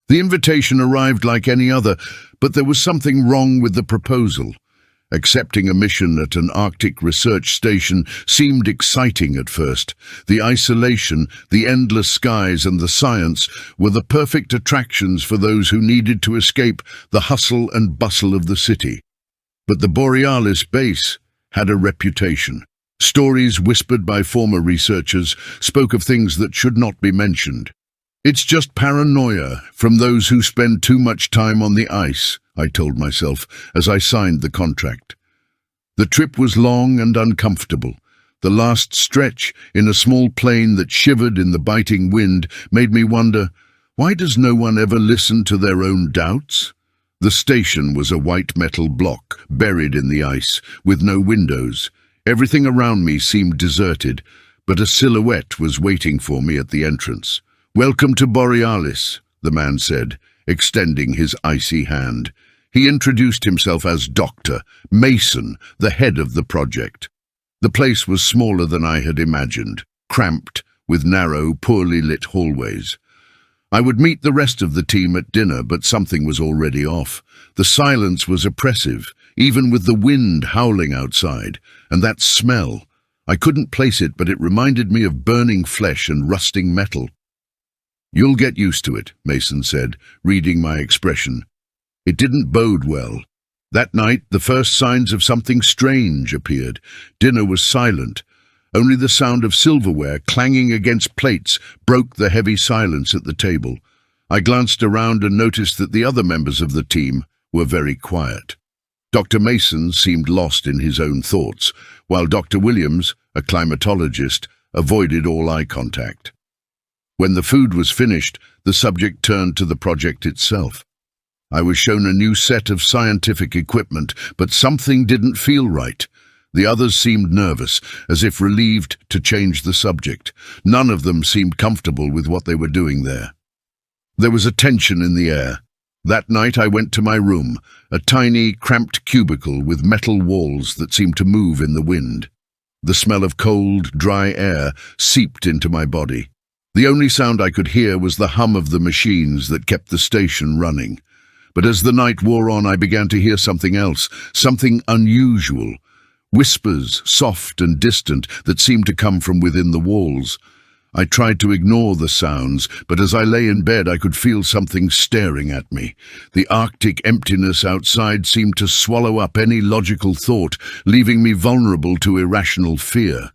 The invitation arrived like any other, but there was something wrong with the proposal. Accepting a mission at an Arctic research station seemed exciting at first. The isolation, the endless skies, and the science were the perfect attractions for those who needed to escape the hustle and bustle of the city. But the Borealis base had a reputation. Stories whispered by former researchers spoke of things that should not be mentioned. "It's just paranoia from those who spend too much time on the ice," I told myself as I signed the contract. The trip was long and uncomfortable. The last stretch, in a small plane that shivered in the biting wind, made me wonder, why does no one ever listen to their own doubts? The station was a white metal block, buried in the ice, with no windows. Everything around me seemed deserted, but a silhouette was waiting for me at the entrance. "Welcome to Borealis," the man said, extending his icy hand. He introduced himself as Dr. Mason, the head of the project. The place was smaller than I had imagined, cramped, with narrow, poorly lit hallways. I would meet the rest of the team at dinner, but something was already off. The silence was oppressive, even with the wind howling outside, and that smell. I couldn't place it, but it reminded me of burning flesh and rusting metal. "You'll get used to it," Mason said, reading my expression. It didn't bode well. That night, the first signs of something strange appeared. Dinner was silent. Only the sound of silverware clanging against plates broke the heavy silence at the table. I glanced around and noticed that the other members of the team were very quiet. Dr. Mason seemed lost in his own thoughts, while Dr. Williams, a climatologist, avoided all eye contact. When the food was finished, the subject turned to the project itself. I was shown a new set of scientific equipment, but something didn't feel right. The others seemed nervous, as if relieved to change the subject. None of them seemed comfortable with what they were doing there. There was a tension in the air. That night I went to my room, a tiny, cramped cubicle with metal walls that seemed to move in the wind. The smell of cold, dry air seeped into my body. The only sound I could hear was the hum of the machines that kept the station running. But as the night wore on, I began to hear something else, something unusual. Whispers, soft and distant, that seemed to come from within the walls. I tried to ignore the sounds, but as I lay in bed I could feel something staring at me. The Arctic emptiness outside seemed to swallow up any logical thought, leaving me vulnerable to irrational fear.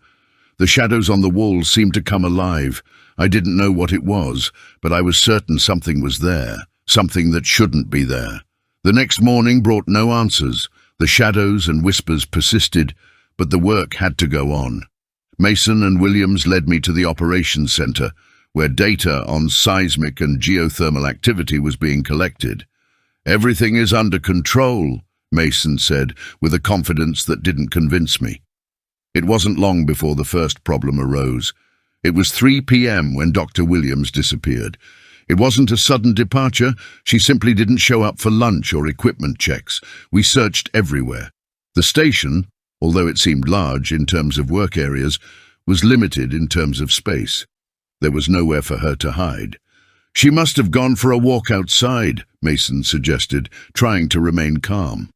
The shadows on the walls seemed to come alive. I didn't know what it was, but I was certain something was there, something that shouldn't be there. The next morning brought no answers. The shadows and whispers persisted, but the work had to go on. Mason and Williams led me to the operations center, where data on seismic and geothermal activity was being collected. "Everything is under control," Mason said, with a confidence that didn't convince me. It wasn't long before the first problem arose. It was 3 p.m. when Dr. Williams disappeared. It wasn't a sudden departure. She simply didn't show up for lunch or equipment checks. We searched everywhere. The station, although it seemed large in terms of work areas, was limited in terms of space. There was nowhere for her to hide. "She must have gone for a walk outside," Mason suggested, trying to remain calm.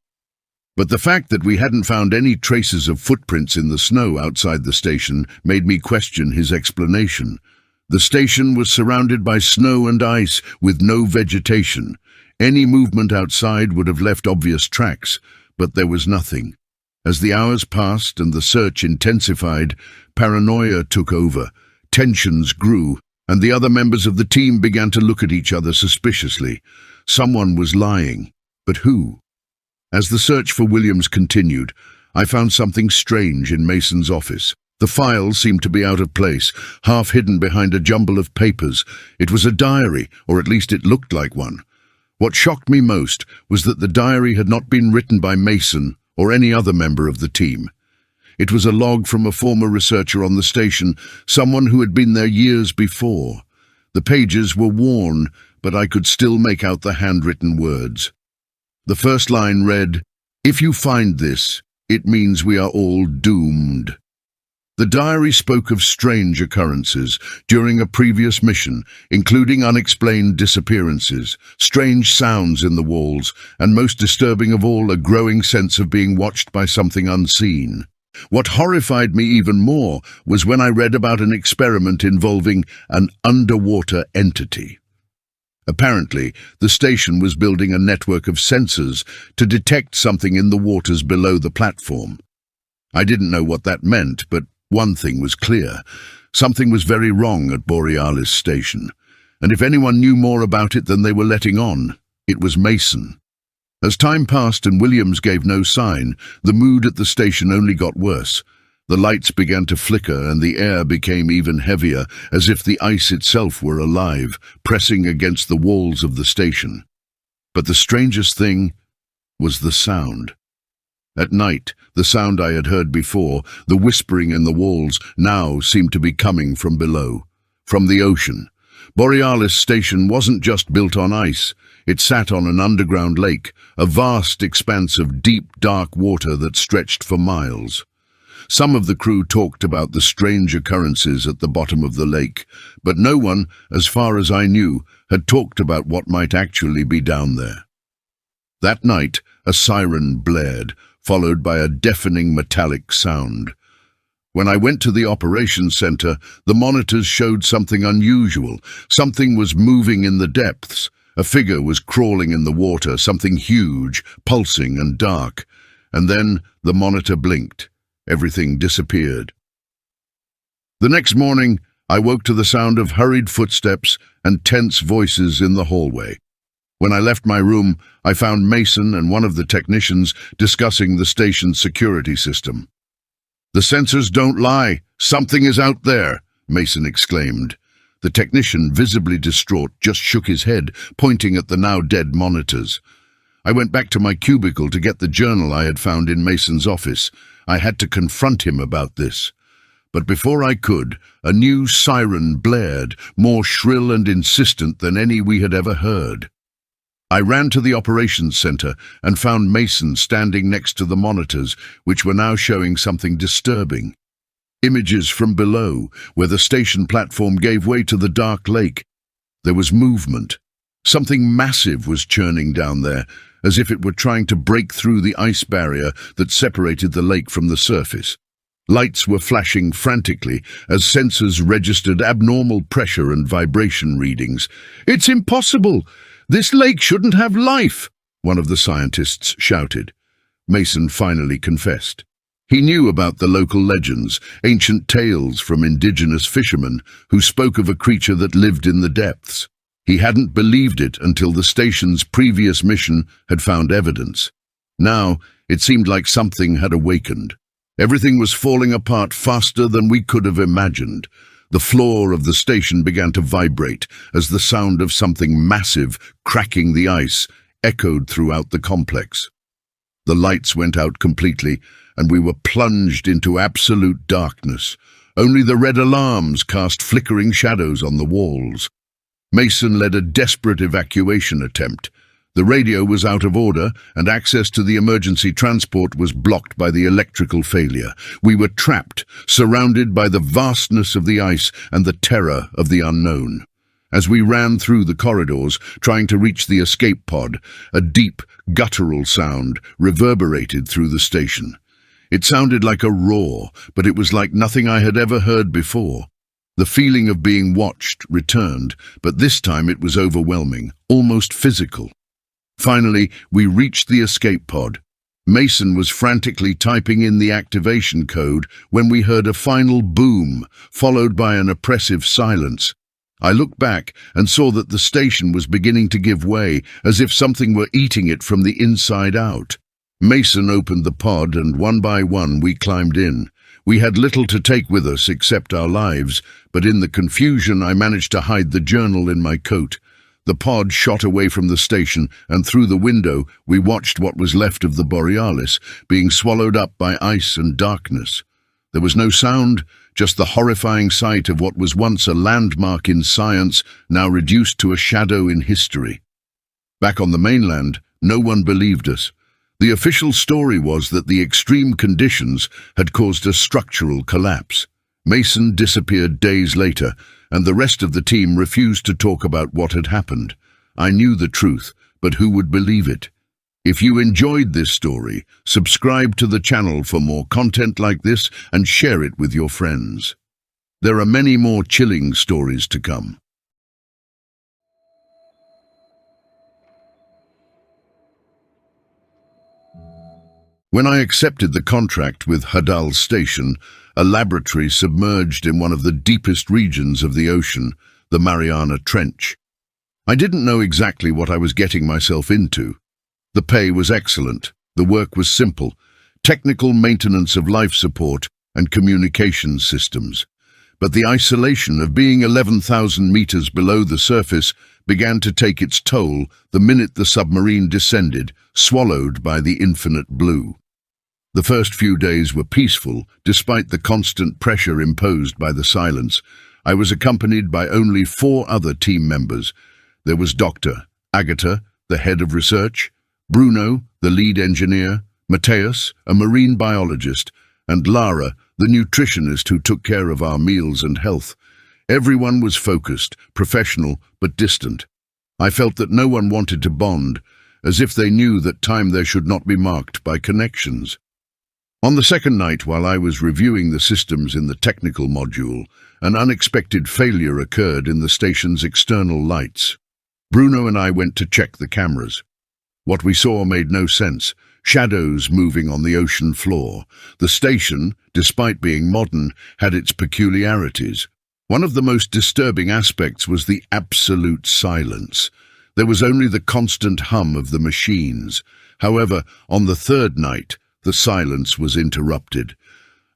But the fact that we hadn't found any traces of footprints in the snow outside the station made me question his explanation. The station was surrounded by snow and ice with no vegetation. Any movement outside would have left obvious tracks, but there was nothing. As the hours passed and the search intensified, paranoia took over. Tensions grew, and the other members of the team began to look at each other suspiciously. Someone was lying, but who? As the search for Williams continued, I found something strange in Mason's office. The files seemed to be out of place, half hidden behind a jumble of papers. It was a diary, or at least it looked like one. What shocked me most was that the diary had not been written by Mason or any other member of the team. It was a log from a former researcher on the station, someone who had been there years before. The pages were worn, but I could still make out the handwritten words. The first line read, "If you find this, it means we are all doomed." The diary spoke of strange occurrences during a previous mission, including unexplained disappearances, strange sounds in the walls, and most disturbing of all, a growing sense of being watched by something unseen. What horrified me even more was when I read about an experiment involving an underwater entity. Apparently, the station was building a network of sensors to detect something in the waters below the platform. I didn't know what that meant, but one thing was clear. Something was very wrong at Borealis Station, and if anyone knew more about it than they were letting on, it was Mason. As time passed and Williams gave no sign, the mood at the station only got worse. The lights began to flicker and the air became even heavier, as if the ice itself were alive, pressing against the walls of the station. But the strangest thing was the sound. At night, the sound I had heard before, the whispering in the walls, now seemed to be coming from below, from the ocean. Borealis Station wasn't just built on ice. It sat on an underground lake, a vast expanse of deep, dark water that stretched for miles. Some of the crew talked about the strange occurrences at the bottom of the lake, but no one, as far as I knew, had talked about what might actually be down there. That night, a siren blared, followed by a deafening metallic sound. When I went to the operations center, the monitors showed something unusual. Something was moving in the depths. A figure was crawling in the water, something huge, pulsing and dark. And then the monitor blinked. Everything disappeared. The next morning, I woke to the sound of hurried footsteps and tense voices in the hallway. When I left my room, I found Mason and one of the technicians discussing the station's security system. "The sensors don't lie. Something is out there," Mason exclaimed. The technician, visibly distraught, just shook his head, pointing at the now-dead monitors. I went back to my cubicle to get the journal I had found in Mason's office. I had to confront him about this. But before I could, a new siren blared, more shrill and insistent than any we had ever heard. I ran to the operations center and found Mason standing next to the monitors, which were now showing something disturbing. Images from below, where the station platform gave way to the dark lake. There was movement. Something massive was churning down there, as if it were trying to break through the ice barrier that separated the lake from the surface. Lights were flashing frantically as sensors registered abnormal pressure and vibration readings. "It's impossible! This lake shouldn't have life!" one of the scientists shouted. Mason finally confessed. He knew about the local legends, ancient tales from indigenous fishermen who spoke of a creature that lived in the depths. He hadn't believed it until the station's previous mission had found evidence. Now, it seemed like something had awakened. Everything was falling apart faster than we could have imagined. The floor of the station began to vibrate as the sound of something massive cracking the ice echoed throughout the complex. The lights went out completely, and we were plunged into absolute darkness. Only the red alarms cast flickering shadows on the walls. Mason led a desperate evacuation attempt. The radio was out of order, and access to the emergency transport was blocked by the electrical failure. We were trapped, surrounded by the vastness of the ice and the terror of the unknown. As we ran through the corridors, trying to reach the escape pod, a deep, guttural sound reverberated through the station. It sounded like a roar, but it was like nothing I had ever heard before. The feeling of being watched returned, but this time it was overwhelming, almost physical. Finally, we reached the escape pod. Mason was frantically typing in the activation code when we heard a final boom, followed by an oppressive silence. I looked back and saw that the station was beginning to give way, as if something were eating it from the inside out. Mason opened the pod, and one by one we climbed in. We had little to take with us except our lives, but in the confusion I managed to hide the journal in my coat. The pod shot away from the station, and through the window we watched what was left of the Borealis being swallowed up by ice and darkness. There was no sound, just the horrifying sight of what was once a landmark in science, now reduced to a shadow in history. Back on the mainland, no one believed us. The official story was that the extreme conditions had caused a structural collapse. Mason disappeared days later, and the rest of the team refused to talk about what had happened. I knew the truth, but who would believe it? If you enjoyed this story, subscribe to the channel for more content like this and share it with your friends. There are many more chilling stories to come. When I accepted the contract with Hadal Station, a laboratory submerged in one of the deepest regions of the ocean, the Mariana Trench, I didn't know exactly what I was getting myself into. The pay was excellent, the work was simple, technical maintenance of life support and communications systems. But the isolation of being 11,000 meters below the surface began to take its toll the minute the submarine descended, swallowed by the infinite blue. The first few days were peaceful, despite the constant pressure imposed by the silence. I was accompanied by only 4 other team members. There was Dr. Agata, the head of research, Bruno, the lead engineer, Mateus, a marine biologist, and Lara, the nutritionist who took care of our meals and health. Everyone was focused, professional, but distant. I felt that no one wanted to bond, as if they knew that time there should not be marked by connections. On the second night, while I was reviewing the systems in the technical module, an unexpected failure occurred in the station's external lights. Bruno and I went to check the cameras. What we saw made no sense. Shadows moving on the ocean floor. The station, despite being modern, had its peculiarities. One of the most disturbing aspects was the absolute silence. There was only the constant hum of the machines. However, on the third night, the silence was interrupted.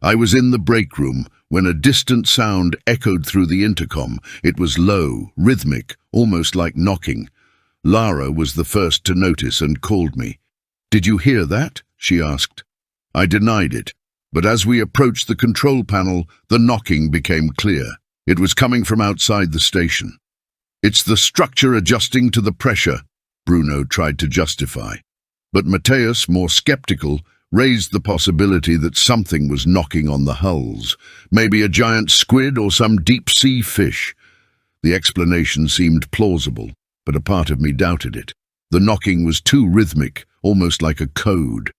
I was in the break room when a distant sound echoed through the intercom. It was low, rhythmic, almost like knocking. Lara was the first to notice and called me. "Did you hear that?" she asked. I denied it, but as we approached the control panel, the knocking became clear. It was coming from outside the station. "It's the structure adjusting to the pressure," Bruno tried to justify. But Mateus, more skeptical, raised the possibility that something was knocking on the hulls, maybe a giant squid or some deep-sea fish. The explanation seemed plausible, but a part of me doubted it. The knocking was too rhythmic, almost like a code.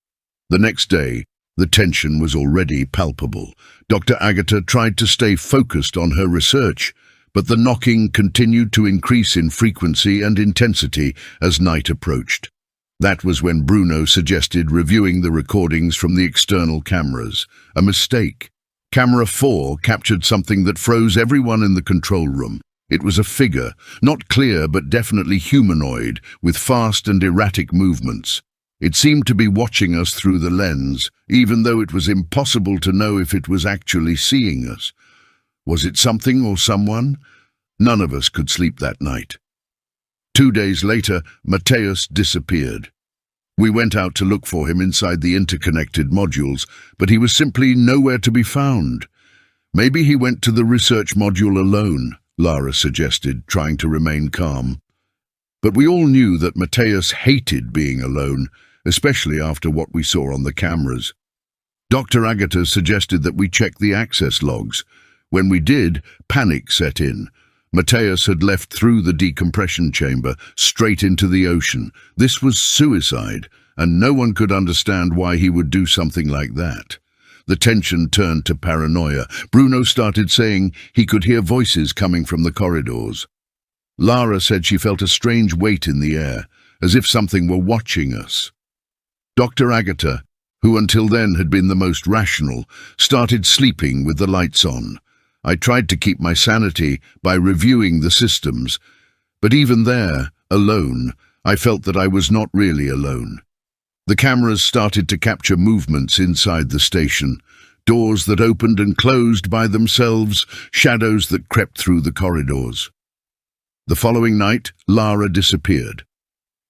The next day, the tension was already palpable. Dr. Agata tried to stay focused on her research, but the knocking continued to increase in frequency and intensity as night approached. That was when Bruno suggested reviewing the recordings from the external cameras. A mistake. Camera 4 captured something that froze everyone in the control room. It was a figure, not clear but definitely humanoid, with fast and erratic movements. It seemed to be watching us through the lens, even though it was impossible to know if it was actually seeing us. Was it something or someone? None of us could sleep that night. 2 days later, Mateus disappeared. We went out to look for him inside the interconnected modules, but he was simply nowhere to be found. Maybe he went to the research module alone, Lara suggested, trying to remain calm. But we all knew that Mateus hated being alone, especially after what we saw on the cameras. Dr. Agata suggested that we check the access logs. When we did, panic set in. Mateus had left through the decompression chamber, straight into the ocean. This was suicide, and no one could understand why he would do something like that. The tension turned to paranoia. Bruno started saying he could hear voices coming from the corridors. Lara said she felt a strange weight in the air, as if something were watching us. Dr. Agata, who until then had been the most rational, started sleeping with the lights on. I tried to keep my sanity by reviewing the systems, but even there, alone, I felt that I was not really alone. The cameras started to capture movements inside the station, doors that opened and closed by themselves, shadows that crept through the corridors. The following night, Lara disappeared.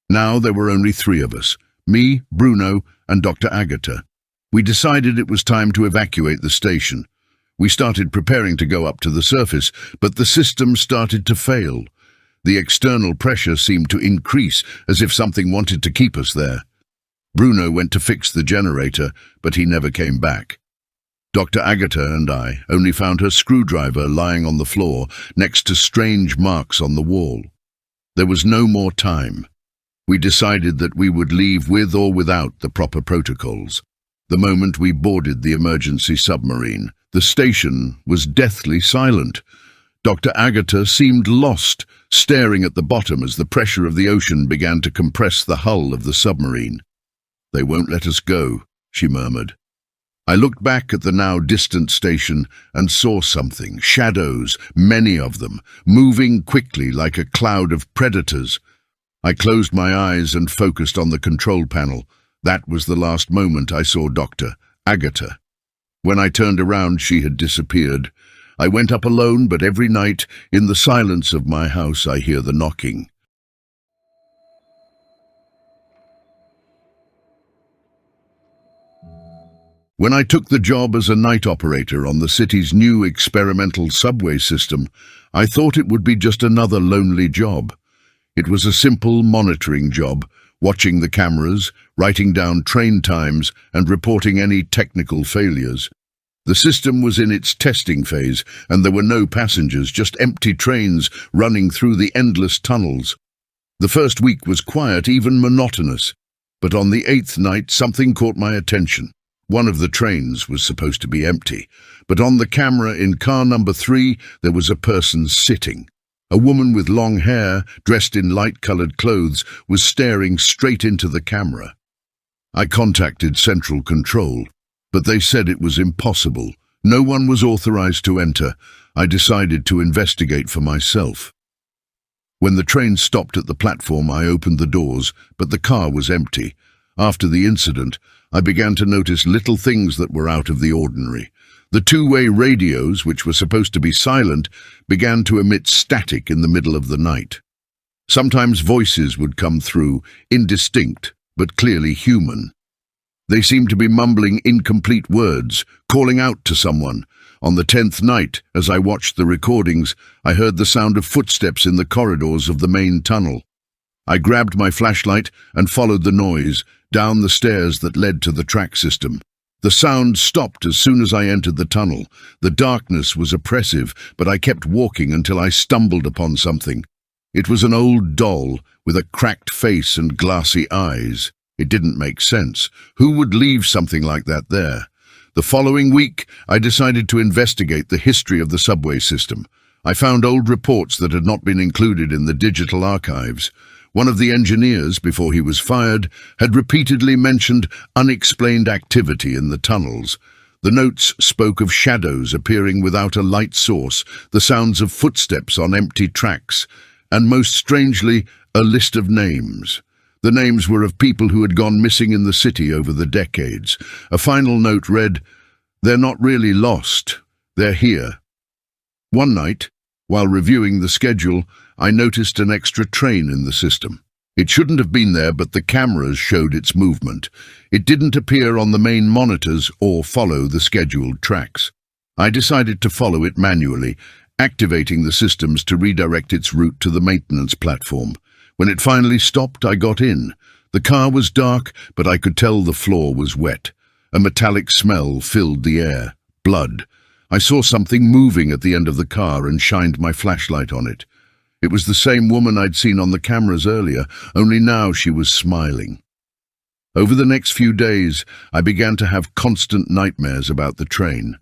Now there were only 3 of us, me, Bruno, and Dr. Agata. We decided it was time to evacuate the station. We started preparing to go up to the surface, but the system started to fail. The external pressure seemed to increase, as if something wanted to keep us there. Bruno went to fix the generator, but he never came back. Dr. Agatha and I only found her screwdriver lying on the floor next to strange marks on the wall. There was no more time. We decided that we would leave with or without the proper protocols. The moment we boarded the emergency submarine, the station was deathly silent. Dr. Agatha seemed lost, staring at the bottom as the pressure of the ocean began to compress the hull of the submarine. "They won't let us go," she murmured. I looked back at the now distant station and saw something, shadows, many of them, moving quickly like a cloud of predators. I closed my eyes and focused on the control panel. That was the last moment I saw Dr. Agatha. When I turned around, she had disappeared. I went up alone, but every night, in the silence of my house, I hear the knocking. When I took the job as a night operator on the city's new experimental subway system, I thought it would be just another lonely job. It was a simple monitoring job, watching the cameras, writing down train times, and reporting any technical failures. The system was in its testing phase, and there were no passengers, just empty trains running through the endless tunnels. The first week was quiet, even monotonous. But on the 8th night, something caught my attention. One of the trains was supposed to be empty, but on the camera in car number 3, there was a person sitting. A woman with long hair, dressed in light-colored clothes, was staring straight into the camera. I contacted Central Control, but they said it was impossible. No one was authorized to enter. I decided to investigate for myself. When the train stopped at the platform, I opened the doors, but the car was empty. After the incident, I began to notice little things that were out of the ordinary. The two-way radios, which were supposed to be silent, began to emit static in the middle of the night. Sometimes voices would come through, indistinct, but clearly human. They seemed to be mumbling incomplete words, calling out to someone. On the 10th night, as I watched the recordings, I heard the sound of footsteps in the corridors of the main tunnel. I grabbed my flashlight and followed the noise, down the stairs that led to the track system. The sound stopped as soon as I entered the tunnel. The darkness was oppressive, but I kept walking until I stumbled upon something. It was an old doll with a cracked face and glassy eyes. It didn't make sense. Who would leave something like that there? The following week, I decided to investigate the history of the subway system. I found old reports that had not been included in the digital archives. One of the engineers, before he was fired, had repeatedly mentioned unexplained activity in the tunnels. The notes spoke of shadows appearing without a light source, the sounds of footsteps on empty tracks, and most strangely, a list of names. The names were of people who had gone missing in the city over the decades. A final note read, "They're not really lost. They're here." One night, while reviewing the schedule, I noticed an extra train in the system. It shouldn't have been there, but the cameras showed its movement. It didn't appear on the main monitors or follow the scheduled tracks. I decided to follow it manually, activating the systems to redirect its route to the maintenance platform. When it finally stopped, I got in. The car was dark, but I could tell the floor was wet. A metallic smell filled the air. Blood. I saw something moving at the end of the car and shined my flashlight on it. It was the same woman I'd seen on the cameras earlier, only now she was smiling. Over the next few days, I began to have constant nightmares about the train.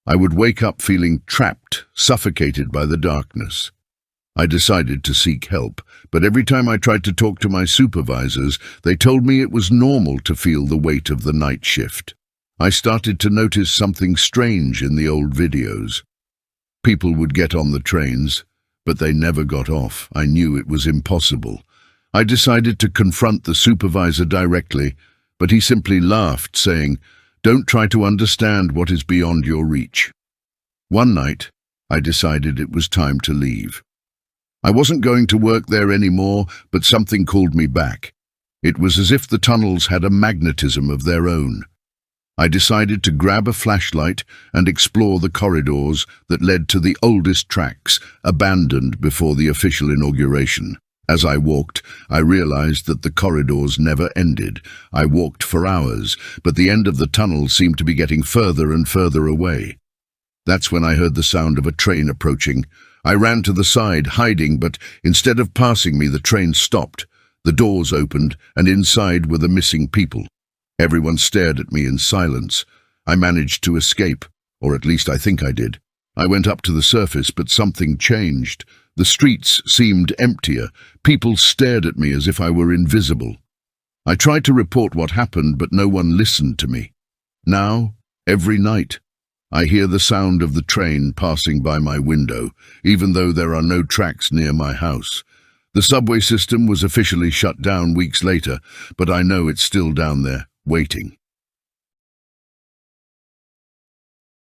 I would wake up feeling trapped, suffocated by the darkness. I decided to seek help, but every time I tried to talk to my supervisors, they told me it was normal to feel the weight of the night shift. I started to notice something strange in the old videos. People would get on the trains, but they never got off. I knew it was impossible. I decided to confront the supervisor directly, but he simply laughed, saying, "Don't try to understand what is beyond your reach." One night, I decided it was time to leave. I wasn't going to work there anymore, but something called me back. It was as if the tunnels had a magnetism of their own. I decided to grab a flashlight and explore the corridors that led to the oldest tracks, abandoned before the official inauguration. As I walked, I realized that the corridors never ended. I walked for hours, but the end of the tunnel seemed to be getting further and further away. That's when I heard the sound of a train approaching. I ran to the side, hiding, but instead of passing me, the train stopped. The doors opened, and inside were the missing people. Everyone stared at me in silence. I managed to escape, or at least I think I did. I went up to the surface, but something changed. The streets seemed emptier. People stared at me as if I were invisible. I tried to report what happened, but no one listened to me. Now, every night, I hear the sound of the train passing by my window, even though there are no tracks near my house. The subway system was officially shut down weeks later, but I know it's still down there, waiting.